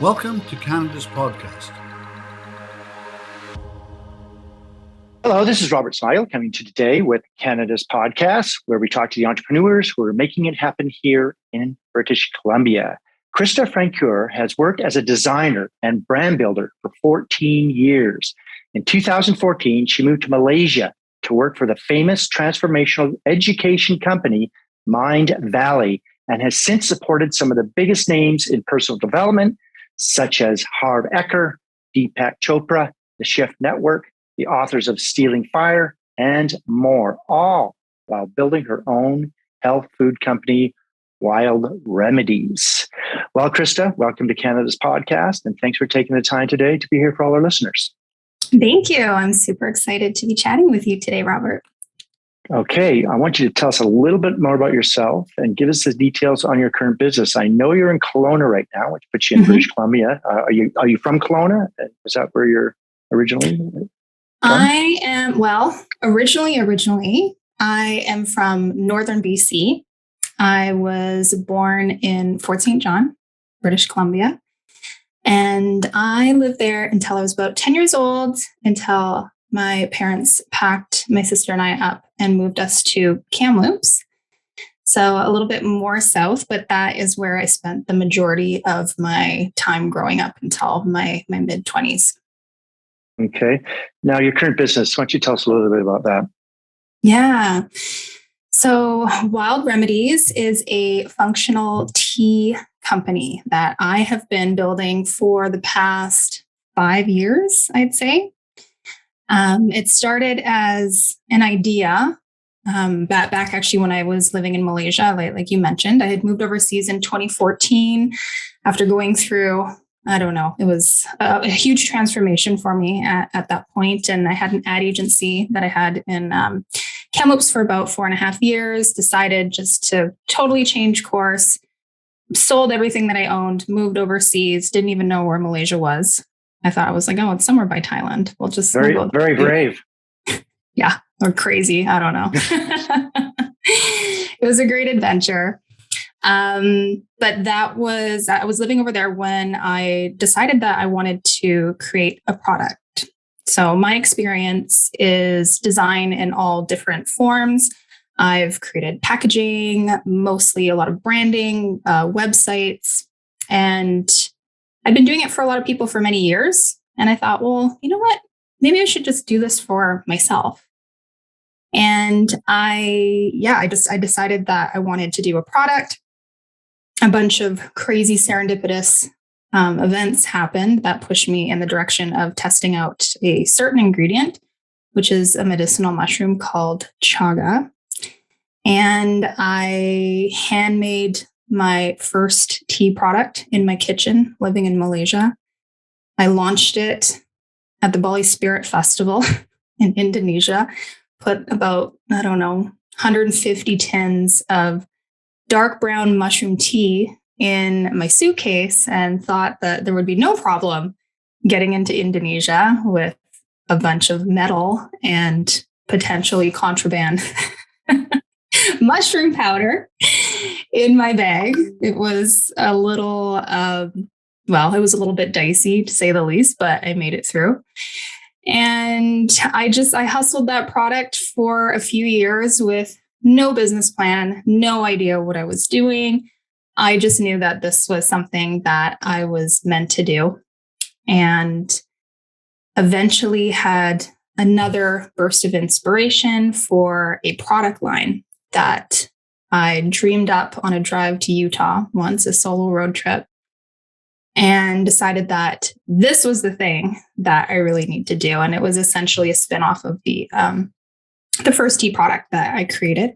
Welcome to Canada's podcast. Hello, this is Robert Smile coming to you today with Canada's podcast, where we talk to the entrepreneurs who are making it happen here in British Columbia. Krysta Francoeur has worked as a designer and brand builder for 14 years. In 2014, she moved to Malaysia to work for the famous transformational education company, Mind Valley, and has since supported some of the biggest names in personal development, such as Harv Eker, Deepak Chopra, the Shift Network, the authors of Stealing Fire, and more, all while building her own health food company, Wild Remedies. Well, Krysta, welcome to Canada's podcast, and thanks for taking the time today to be here for all our listeners. Thank you. I'm super excited to be chatting with you today, Robert. Okay, I want you to tell us a little bit more about yourself and give us the details on your current business. I know you're in Kelowna right now, which puts you in British Columbia. Are you from Kelowna? Is that where you're originally from? I am, originally, I am from Northern BC. I was born in Fort St. John, British Columbia. And I lived there until I was about 10 years old, until my parents packed my sister and I up and moved us to Kamloops. So a little bit more south, but that is where I spent the majority of my time growing up until my mid-20s. Okay. Now, your current business, why don't you tell us a little bit about that? Yeah. So Wild Remedies is a functional tea company that I have been building for the past 5 years, I'd say. It started as an idea back actually when I was living in Malaysia, like you mentioned. I had moved overseas in 2014 after going through, I don't know, it was a huge transformation for me at that point. And I had an ad agency that I had in Kamloops for about 4.5 years, decided just to totally change course, sold everything that I owned, moved overseas, didn't even know where Malaysia was. I thought, I was like, oh, it's somewhere by Thailand. We'll just very brave. Yeah, or crazy. I don't know. It was a great adventure. But I was living over there when I decided that I wanted to create a product. So my experience is design in all different forms. I've created packaging, mostly a lot of branding, websites, and I've been doing it for a lot of people for many years. And I thought, well, you know what? Maybe I should just do this for myself. And I decided that I wanted to do a product. A bunch of crazy serendipitous events happened that pushed me in the direction of testing out a certain ingredient, which is a medicinal mushroom called chaga. And I handmade my first tea product in my kitchen, living in Malaysia. I launched it at the Bali Spirit Festival in Indonesia, put about, 150 tins of dark brown mushroom tea in my suitcase and thought that there would be no problem getting into Indonesia with a bunch of metal and potentially contraband mushroom powder in my bag. It was a little, it was a little bit dicey to say the least, but I made it through. And I hustled that product for a few years with no business plan, no idea what I was doing. I just knew that this was something that I was meant to do. And eventually had another burst of inspiration for a product line that I dreamed up on a drive to Utah once, a solo road trip, and decided that this was the thing that I really need to do. And it was essentially a spinoff of the first tea product that I created.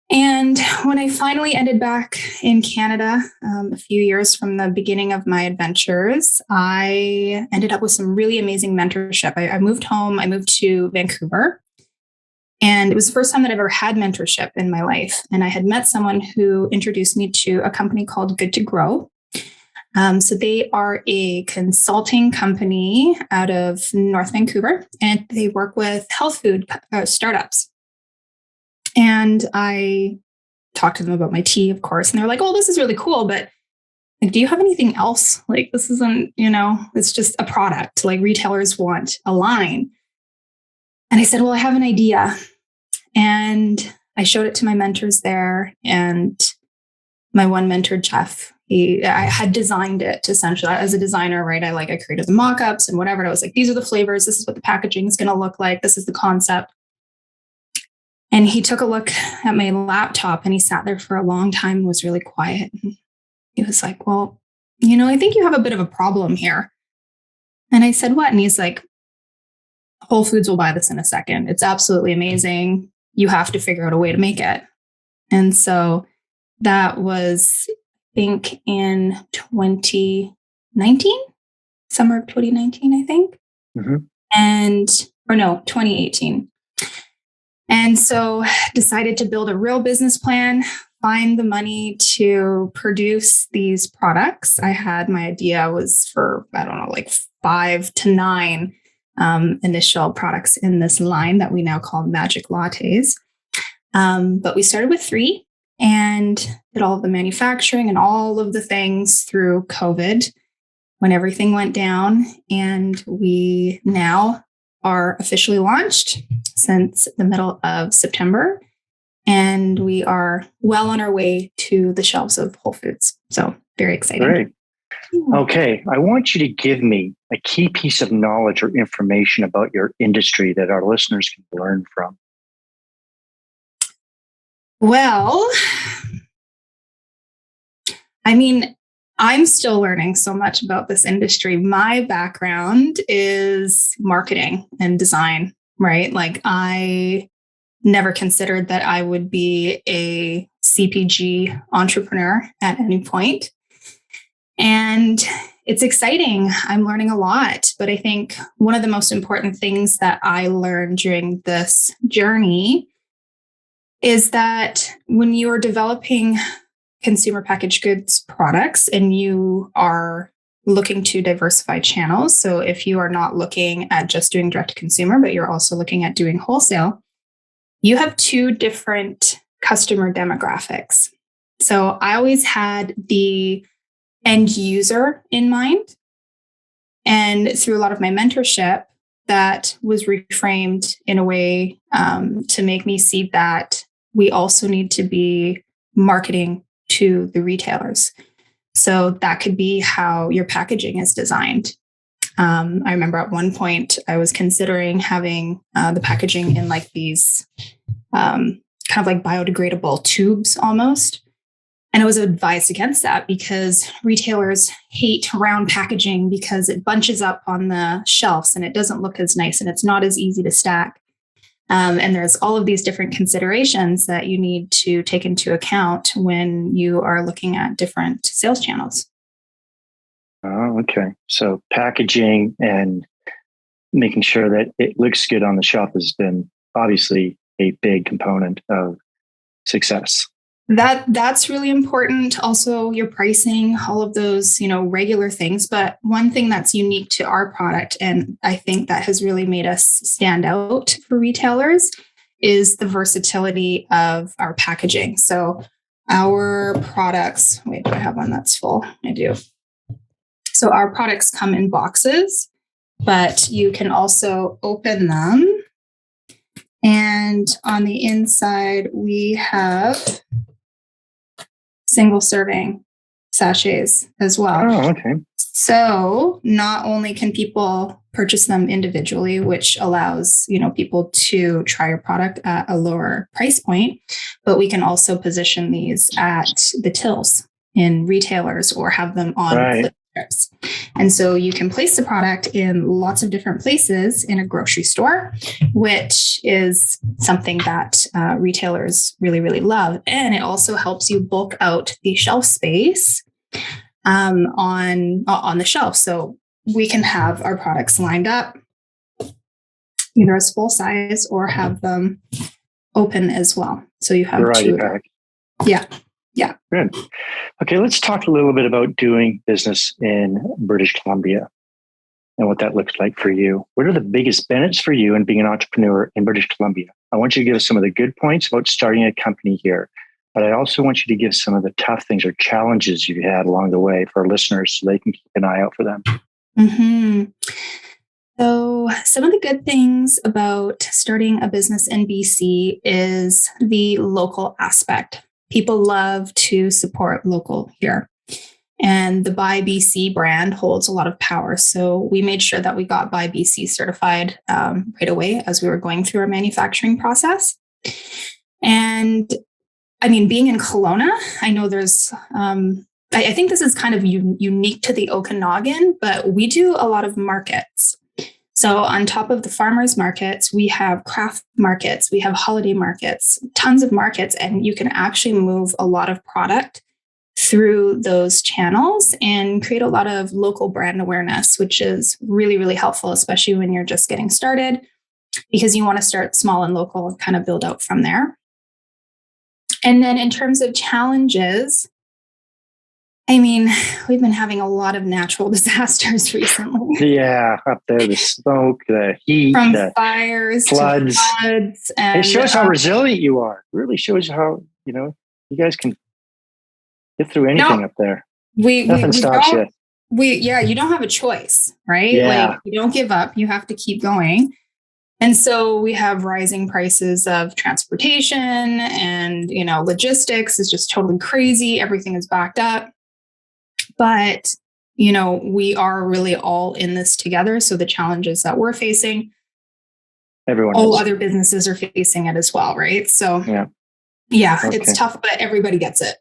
And when I finally ended back in Canada, a few years from the beginning of my adventures, I ended up with some really amazing mentorship. I moved home, I moved to Vancouver, and it was the first time that I've ever had mentorship in my life. And I had met someone who introduced me to a company called Good to Grow. So they are a consulting company out of North Vancouver, and they work with health food startups. And I talked to them about my tea, of course, and they're like, "Oh, this is really cool, but Like, do you have anything else? Like, this isn't, it's just a product. Like, retailers want a line. And I said, well, I have an idea. And I showed it to my mentors there. And my one mentor, Jeff, I had designed it essentially as a designer, right? I created the mock-ups and whatever. And I was like, these are the flavors. This is what the packaging is going to look like. This is the concept. And he took a look at my laptop and he sat there for a long time and was really quiet. And he was like, well, I think you have a bit of a problem here. And I said, what? And he's like, Whole Foods will buy this in a second. It's absolutely amazing. You have to figure out a way to make it. And so that was, I think, in 2019, summer of 2019, I think. Mm-hmm. 2018. And so decided to build a real business plan, find the money to produce these products. I had my idea was for, I don't know, like 5 to 9 initial products in this line that we now call Magic Lattes. But we started with 3 and did all of the manufacturing and all of the things through COVID when everything went down. And we now are officially launched since the middle of September. And we are well on our way to the shelves of Whole Foods. So very exciting. Great. Okay. I want you to give me a key piece of knowledge or information about your industry that our listeners can learn from. Well, I mean, I'm still learning so much about this industry. My background is marketing and design, right? Like, I never considered that I would be a CPG entrepreneur at any point. And it's exciting. I'm learning a lot. But I think one of the most important things that I learned during this journey is that when you are developing consumer packaged goods products and you are looking to diversify channels, so if you are not looking at just doing direct to consumer, but you're also looking at doing wholesale, you have 2 different customer demographics. So I always had the end user in mind. And through a lot of my mentorship, that was reframed in a way to make me see that we also need to be marketing to the retailers. So that could be how your packaging is designed. I remember at one point I was considering having the packaging in like these kind of like biodegradable tubes almost. And I was advised against that because retailers hate round packaging because it bunches up on the shelves and it doesn't look as nice and it's not as easy to stack. And there's all of these different considerations that you need to take into account when you are looking at different sales channels. Oh, okay. So packaging and making sure that it looks good on the shelf has been obviously a big component of success. That's really important. Also, your pricing, all of those, regular things. But one thing that's unique to our product, and I think that has really made us stand out for retailers, is the versatility of our packaging. So our products, wait, do I have one that's full? I do. So our products come in boxes, but you can also open them. And on the inside, we have single serving sachets as well. Oh, okay. So not only can people purchase them individually, which allows, people to try your product at a lower price point, but we can also position these at the tills in retailers or have them on flip strips. And so you can place the product in lots of different places in a grocery store, which is something that retailers really, really love. And it also helps you bulk out the shelf space on the shelf. So we can have our products lined up either as full size or have them open as well. So you have variety pack. Yeah. Good. Okay, let's talk a little bit about doing business in British Columbia and what that looks like for you. What are the biggest benefits for you in being an entrepreneur in British Columbia? I want you to give us some of the good points about starting a company here. But I also want you to give some of the tough things or challenges you've had along the way for our listeners so they can keep an eye out for them. Mm-hmm. So some of the good things about starting a business in BC is the local aspect. People love to support local here. And the Buy BC brand holds a lot of power. So we made sure that we got Buy BC certified right away as we were going through our manufacturing process. And I mean, being in Kelowna, I know there's, I think this is kind of unique to the Okanagan, but we do a lot of markets. So on top of the farmers markets, we have craft markets, we have holiday markets, tons of markets, and you can actually move a lot of product through those channels and create a lot of local brand awareness, which is really, really helpful, especially when you're just getting started, because you want to start small and local and kind of build out from there. And then in terms of challenges, I mean, we've been having a lot of natural disasters recently. Yeah, up there, the smoke, the heat, from the fires floods. to floods. And, it shows how resilient you are. It really shows how, you guys can get through anything up there. Nothing stops you. You don't have a choice, right? Yeah. Like you don't give up. You have to keep going. And so we have rising prices of transportation and, logistics is just totally crazy. Everything is backed up. But, we are really all in this together. So the challenges that we're facing, other businesses are facing it as well, right? So yeah, okay. It's tough, but everybody gets it.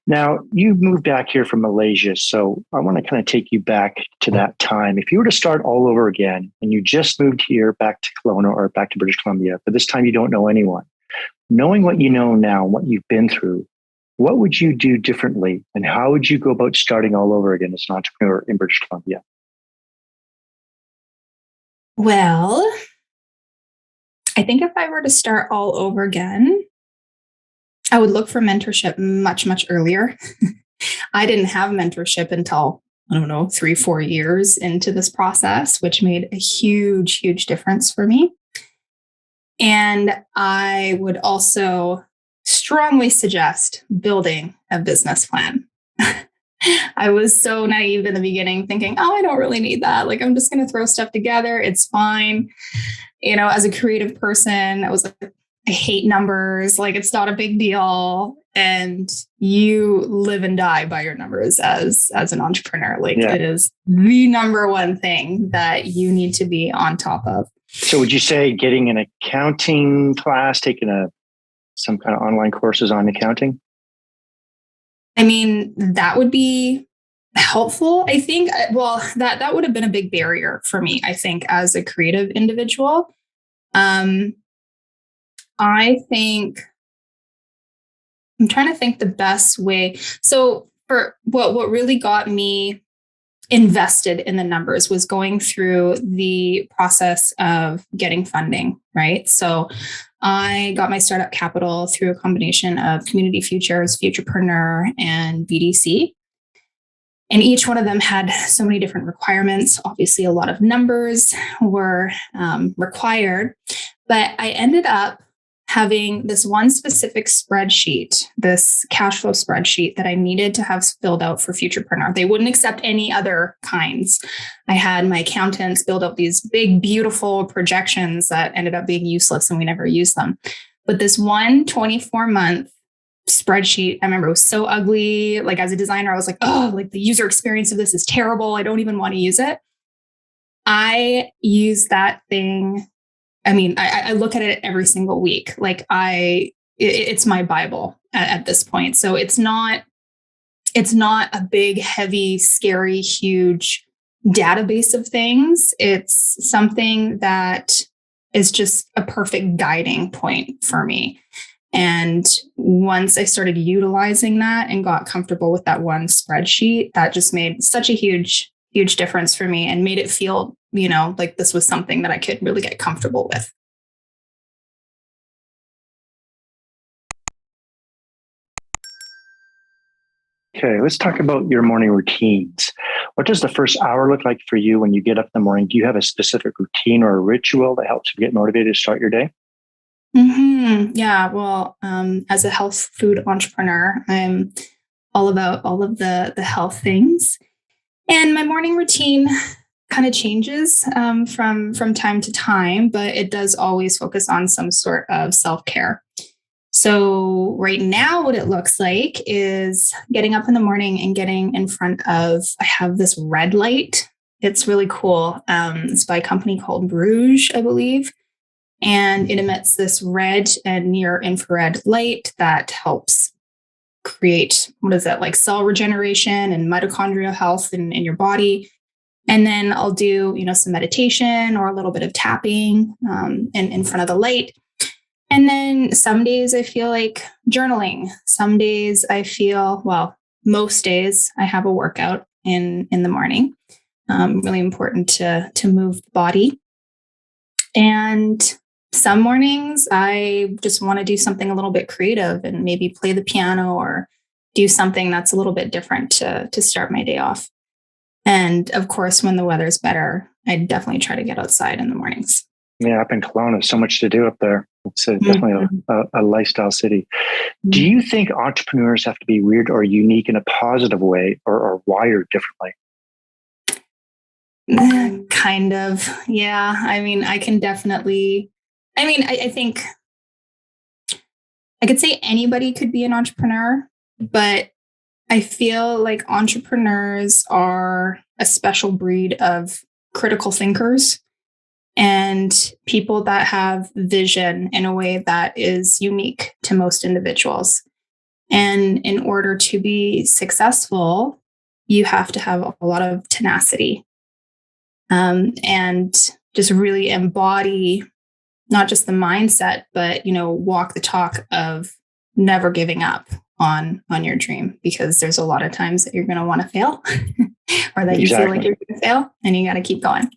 Now, you moved back here from Malaysia, so I want to kind of take you back to that time. If you were to start all over again and you just moved here back to Kelowna or back to British Columbia, but this time you don't know anyone, knowing what you know now, what you've been through, what would you do differently and how would you go about starting all over again as an entrepreneur in British Columbia? Well, I think if I were to start all over again, I would look for mentorship much, much earlier. I didn't have mentorship until, 3-4 years into this process, which made a huge, huge difference for me. And I would also strongly suggest building a business plan. I was so naive in the beginning thinking, I don't really need that. Like, I'm just going to throw stuff together. It's fine. As a creative person, I was like, I hate numbers. Like, it's not a big deal. And you live and die by your numbers as an entrepreneur. Like It is the number one thing that you need to be on top of. So would you say getting an accounting class, taking some kind of online courses on accounting? I mean, that would be helpful. I think, that would have been a big barrier for me, I think, as a creative individual. I think I'm trying to think the best way. So for what really got me invested in the numbers was going through the process of getting funding, right? So I got my startup capital through a combination of Community Futures, Futurepreneur, and BDC. And each one of them had so many different requirements. Obviously, a lot of numbers were required, but I ended up having this one specific spreadsheet, this cash flow spreadsheet that I needed to have filled out for Futurepreneur. They wouldn't accept any other kinds. I had my accountants build up these big, beautiful projections that ended up being useless and we never used them. But this one 24-month spreadsheet, I remember it was so ugly. Like, as a designer, I was like, the user experience of this is terrible. I don't even want to use it. I use that thing. I mean, I look at it every single week. Like, it's my Bible at this point. So it's not a big, heavy, scary, huge database of things. It's something that is just a perfect guiding point for me. And once I started utilizing that and got comfortable with that one spreadsheet, that just made such a huge, huge difference for me and made it feel, like this was something that I could really get comfortable with. Okay, let's talk about your morning routines. What does the first hour look like for you when you get up in the morning? Do you have a specific routine or a ritual that helps you get motivated to start your day? Yeah. Well, as a health food entrepreneur, I'm all about all of the health things, and my morning routine kind of changes from time to time, but it does always focus on some sort of self care. So right now, what it looks like is getting up in the morning and getting in front of. I have this red light. It's really cool. It's by a company called Rouge, I believe. And it emits this red and near infrared light that helps create, what is that, like cell regeneration and mitochondrial health in your body. And then I'll do, some meditation or a little bit of tapping in front of the light. And then some days I feel like journaling. Some days I feel, well, most days I have a workout in the morning. Really important to move the body. And some mornings I just want to do something a little bit creative and maybe play the piano or do something that's a little bit different to start my day off. And of course, when the weather's better, I definitely try to get outside in the mornings. Yeah, up in Kelowna, so much to do up there. It's definitely a lifestyle city. Do you think entrepreneurs have to be weird or unique in a positive way or wired differently? Kind of. Yeah. I mean, I can definitely, I think I could say anybody could be an entrepreneur, but I feel like entrepreneurs are a special breed of critical thinkers and people that have vision in a way that is unique to most individuals. And in order to be successful, you have to have a lot of tenacity and just really embody not just the mindset, but, walk the talk of never giving up on your dream, because there's a lot of times that you're going to want to fail or that you feel like you're going to fail, and you got to keep going.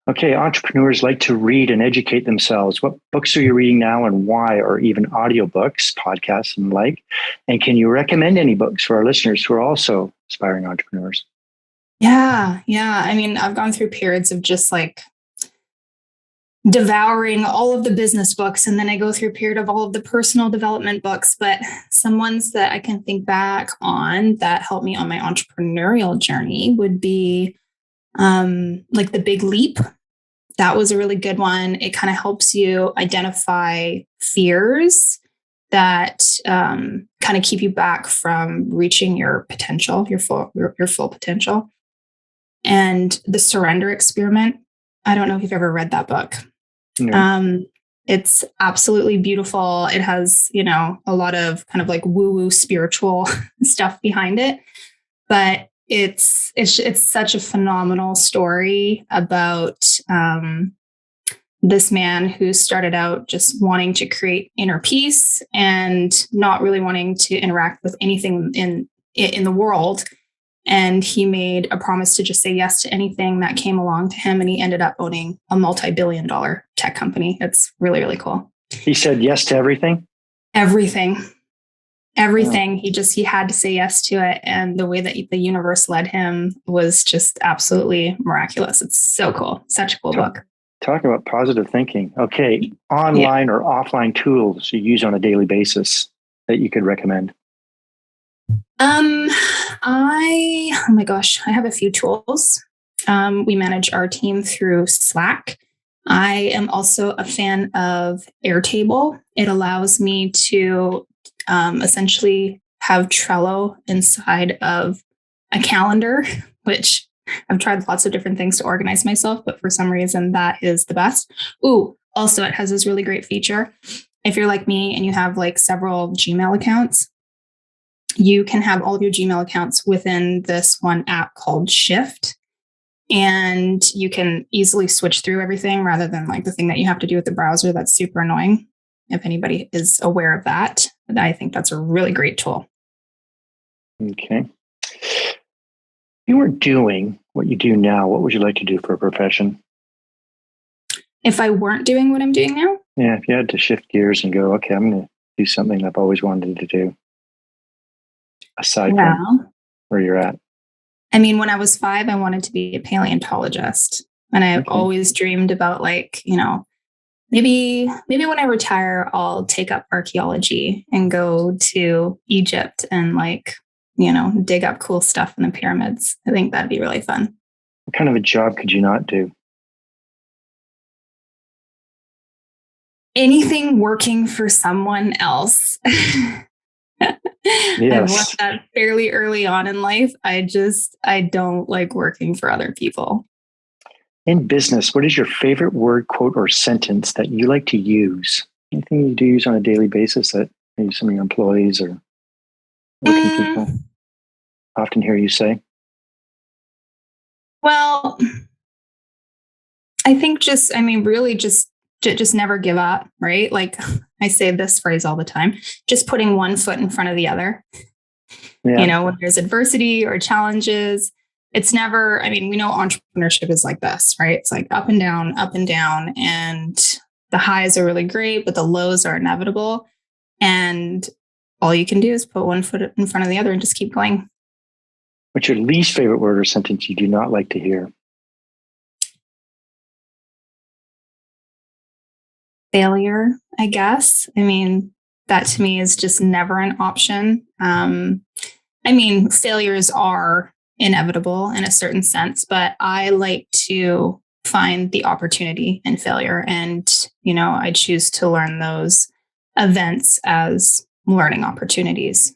Okay, entrepreneurs like to read and educate themselves. What books are you reading now and why, or even audiobooks, podcasts and the like? And can you recommend any books for our listeners who are also aspiring entrepreneurs? Yeah. I mean, I've gone through periods of just like devouring all of the business books, and then I go through a period of all of the personal development books, but some ones that I can think back on that helped me on my entrepreneurial journey would be like The Big Leap. That was a really good one. It kind of helps you identify fears that kind of keep you back from reaching your potential, your full potential. And The Surrender Experiment. I don't know if you've ever read that book. No. It's absolutely beautiful. It has, a lot of kind of like woo-woo spiritual stuff behind it, but it's such a phenomenal story about this man who started out just wanting to create inner peace and not really wanting to interact with anything in the world. And he made a promise to just say yes to anything that came along to him. And he ended up owning a multi-billion-dollar tech company. It's really, really cool. He said yes to everything? Everything. Wow. He had to say yes to it. And the way that the universe led him was just absolutely miraculous. It's so cool. Such a cool book. Talk about positive thinking. Okay. Online or offline tools you use on a daily basis that you could recommend? Oh my gosh, I have a few tools. We manage our team through Slack. I am also a fan of Airtable. It allows me to essentially have Trello inside of a calendar, which I've tried lots of different things to organize myself, but for some reason that is the best. Ooh, also it has this really great feature. If you're like me and you have like several Gmail accounts, you can have all of your Gmail accounts within this one app called Shift. And you can easily switch through everything rather than like the thing that you have to do with the browser. That's super annoying. If anybody is aware of that, I think that's a really great tool. Okay. If you were doing what you do now, what would you like to do for a profession? If I weren't doing what I'm doing now? Yeah, if you had to shift gears and go, okay, I'm going to do something I've always wanted to do. Aside from where you're at. I mean, when I was 5, I wanted to be a paleontologist. And I've always dreamed about like, maybe when I retire, I'll take up archaeology and go to Egypt and dig up cool stuff in the pyramids. I think that'd be really fun. What kind of a job could you not do? Anything working for someone else. Yes. I've learned that fairly early on in life. I don't like working for other people. In business, what is your favorite word, quote, or sentence that you like to use? Anything you do use on a daily basis that maybe some of your employees or working people often hear you say? Well, I think really just never give up, right? Like I say this phrase all the time, just putting one foot in front of the other. Yeah. When there's adversity or challenges, it's never, we know entrepreneurship is like this, right? It's like up and down, and the highs are really great, but the lows are inevitable. And all you can do is put one foot in front of the other and just keep going. What's your least favorite word or sentence you do not like to hear? Failure, I guess. That to me is just never an option. Failures are inevitable in a certain sense, but I like to find the opportunity in failure. And, I choose to learn those events as learning opportunities.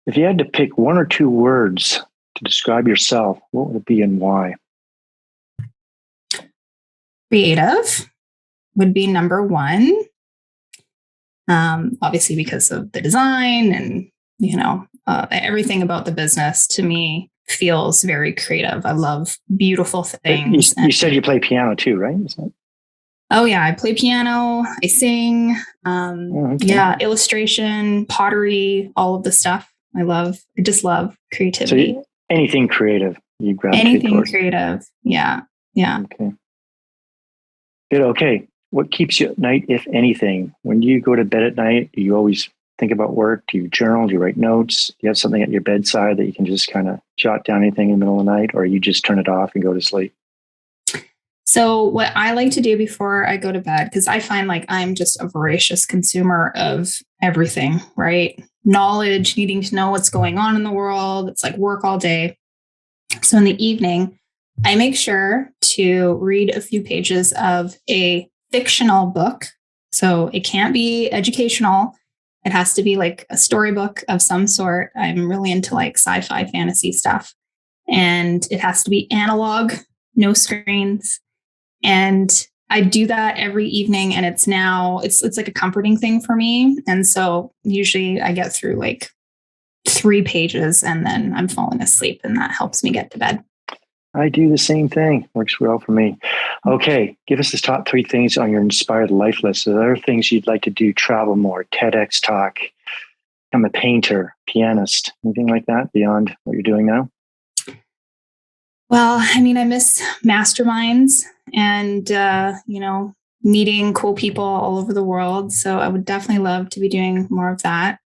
If you had to pick one or two words to describe yourself, what would it be and why? Creative would be number one. Obviously because of the design and, everything about the business to me feels very creative. I love beautiful things. You said you play piano too, right? Oh yeah, I play piano, I sing, illustration, pottery, all of the stuff. I just love creativity. So anything creative, you gravitate anything towards. Creative. Yeah. Okay. Good. Okay. What keeps you at night, if anything? When you go to bed at night, do you always think about work? Do you journal? Do you write notes? Do you have something at your bedside that you can just kind of jot down anything in the middle of the night, or you just turn it off and go to sleep? So what I like to do before I go to bed, because I find like I'm just a voracious consumer of everything, right? Knowledge, needing to know what's going on in the world. It's like work all day. So in the evening, I make sure to read a few pages of a fictional book. So it can't be educational. It has to be like a storybook of some sort. I'm really into like sci-fi fantasy stuff. And it has to be analog, no screens. And I do that every evening. And it's like a comforting thing for me. And so usually I get through like 3 pages and then I'm falling asleep, and that helps me get to bed. I do the same thing. Works well for me. Okay. Give us the top 3 things on your inspired life list. Are there things you'd like to do? Travel more, TEDx talk, become a painter, pianist, anything like that beyond what you're doing now? Well, I miss masterminds and, meeting cool people all over the world. So I would definitely love to be doing more of that.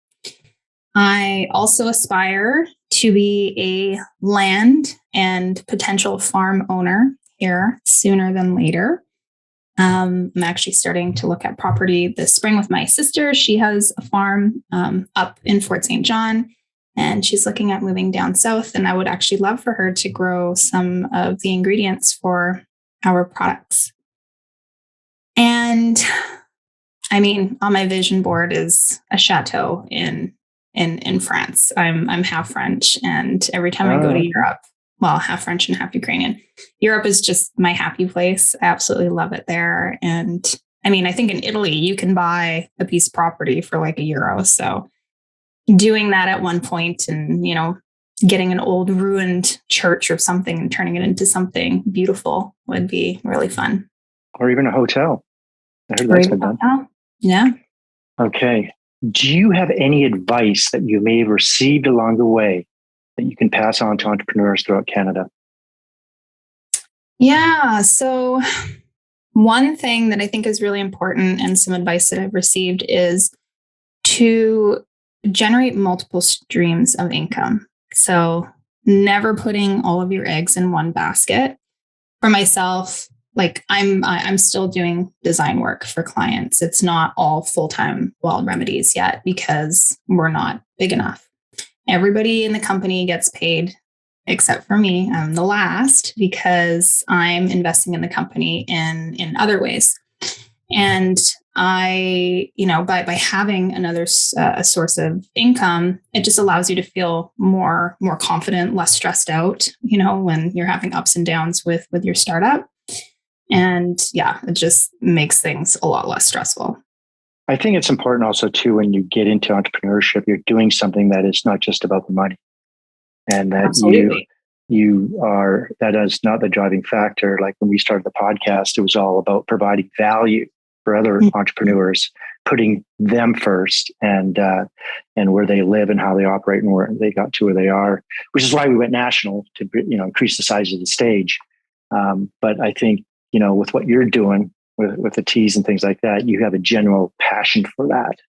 I also aspire to be a land and potential farm owner here sooner than later. I'm actually starting to look at property this spring with my sister. She has a farm up in Fort St. John, and she's looking at moving down south. And I would actually love for her to grow some of the ingredients for our products. And on my vision board is a chateau in France. I'm half French, and every time I go to Europe, well, half French and half Ukrainian, Europe is just my happy place. I absolutely love it there. And I think in Italy, you can buy a piece of property for like €1. So doing that at one point and, getting an old ruined church or something and turning it into something beautiful would be really fun. Or even a hotel. I heard that's been done. Yeah. Okay. Do you have any advice that you may have received along the way that you can pass on to entrepreneurs throughout Canada? Yeah. So one thing that I think is really important, and some advice that I've received, is to generate multiple streams of income. So never putting all of your eggs in one basket. For myself, like I'm still doing design work for clients. It's not all full-time Wild Remedies yet because we're not big enough. Everybody in the company gets paid except for me. I'm the last because I'm investing in the company in other ways. And I, by having another source of income, it just allows you to feel more confident, less stressed out, when you're having ups and downs with your startup. And yeah, it just makes things a lot less stressful. I think it's important also too, when you get into entrepreneurship, you're doing something that is not just about the money, and that Absolutely. that is not the driving factor. Like when we started the podcast, it was all about providing value for other entrepreneurs, putting them first, and where they live and how they operate and where they got to where they are, which is why we went national to increase the size of the stage. But I think with what you're doing with the teas and things like that, you have a general passion for that,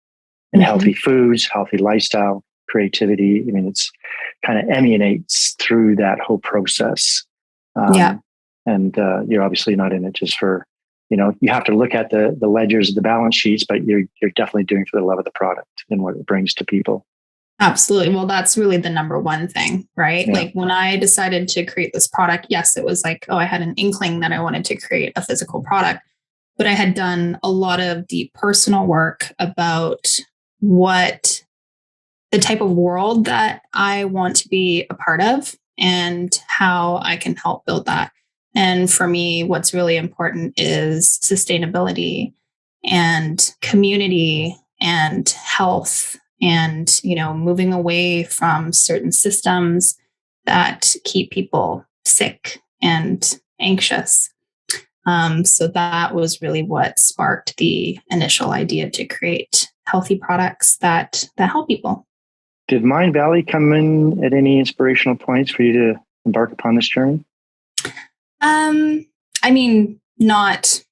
and healthy foods, healthy lifestyle, creativity. I mean, it's kind of emanates through that whole process. And you're obviously not in it just for, you have to look at the ledgers, the balance sheets, but you're definitely doing it for the love of the product and what it brings to people. Absolutely. Well, that's really the number one thing, right? Yeah. Like when I decided to create this product, yes, it was like, I had an inkling that I wanted to create a physical product, but I had done a lot of deep personal work about what the type of world that I want to be a part of and how I can help build that. And for me, what's really important is sustainability and community and health, and moving away from certain systems that keep people sick and anxious. So that was really what sparked the initial idea to create healthy products that help people. Did Mind Valley come in at any inspirational points for you to embark upon this journey? I mean, not,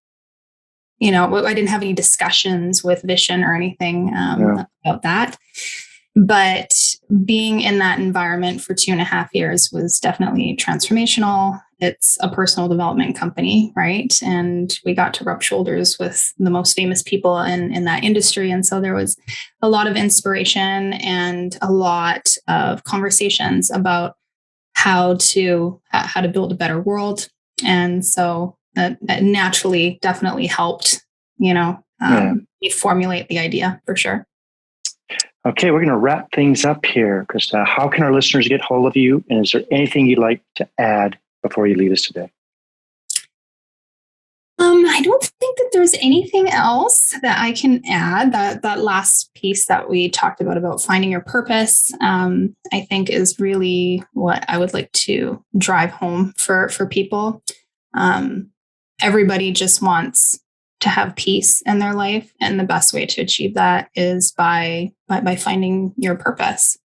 I didn't have any discussions with Vision or anything about that. But being in that environment for 2.5 years was definitely transformational. It's a personal development company, right? And we got to rub shoulders with the most famous people in that industry. And so there was a lot of inspiration and a lot of conversations about how to build a better world. And so that naturally definitely helped, me formulate the idea for sure. Okay, we're going to wrap things up here, Krysta. How can our listeners get hold of you? And is there anything you'd like to add before you leave us today? I don't think that there's anything else that I can add. That last piece that we talked about finding your purpose, I think is really what I would like to drive home for people. Everybody just wants to have peace in their life, and the best way to achieve that is by finding your purpose.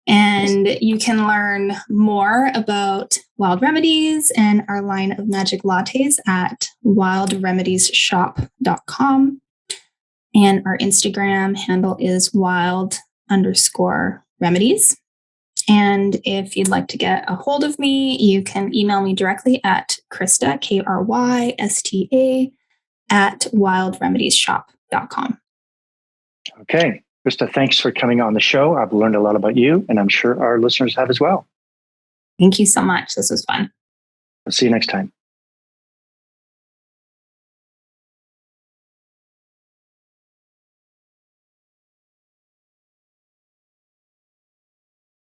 And you can learn more about Wild Remedies and our line of magic lattes at wildremediesshop.com. And our Instagram handle is wild_remedies. And if you'd like to get a hold of me, you can email me directly at Krysta, Krysta, at wildremediesshop.com. Okay. Krysta, thanks for coming on the show. I've learned a lot about you, and I'm sure our listeners have as well. Thank you so much. This was fun. We'll see you next time.